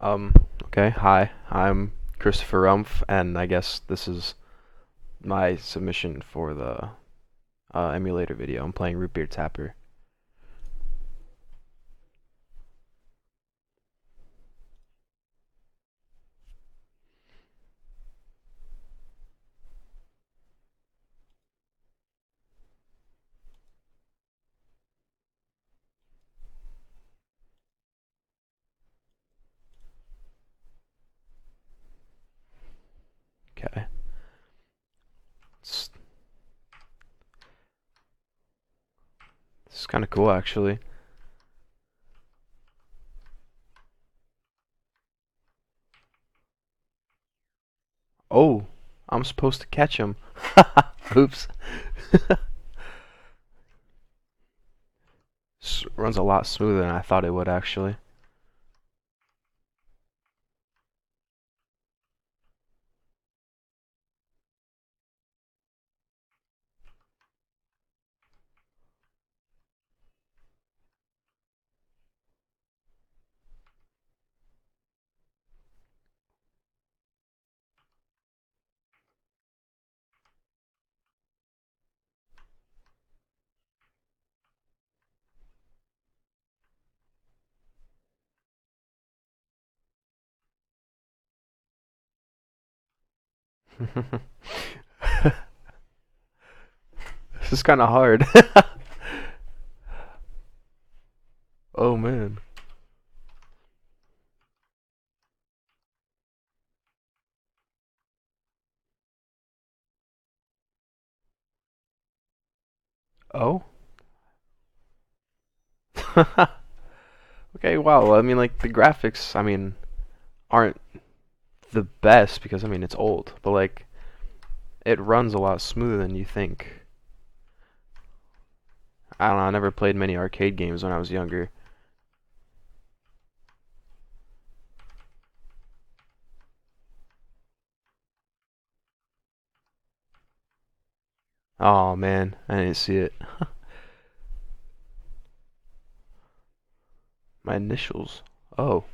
Um, okay, hi, I'm Christopher Rumpf, and I guess this is my submission for the emulator video. I'm playing Root Beer Tapper. Okay. It's, it's kind of cool, actually. Oh, I'm supposed to catch him. Oops. Runs a lot smoother than I thought it would, actually. This is kind of hard. Oh, man. Oh? Okay, wow. Well, I mean, like, the graphics, I mean, aren't the best because, I mean, it's old, but, like, it runs a lot smoother than you think. I don't know, I never played many arcade games when I was younger. Oh man, I didn't see it. My initials. Oh.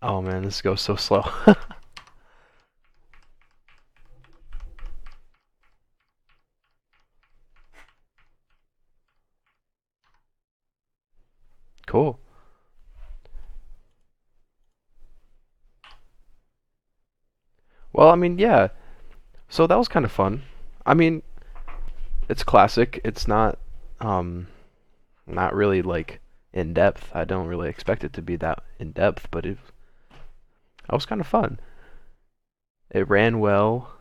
Oh man, this goes so slow. Cool. Well, I mean, yeah. So that was kind of fun. I mean, it's classic. It's not really like in depth. I don't really expect it to be that in depth, but that was kind of fun. It ran well.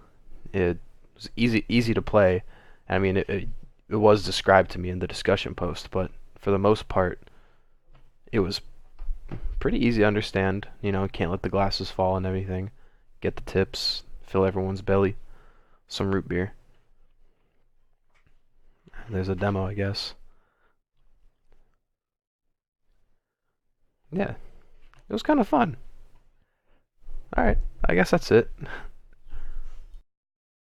It was easy to play. I mean, it was described to me in the discussion post, but for the most part, it was pretty easy to understand. You know, can't let the glasses fall and everything. Get the tips, fill everyone's belly. Some root beer. There's a demo, I guess. Yeah, it was kind of fun. Alright, I guess that's it.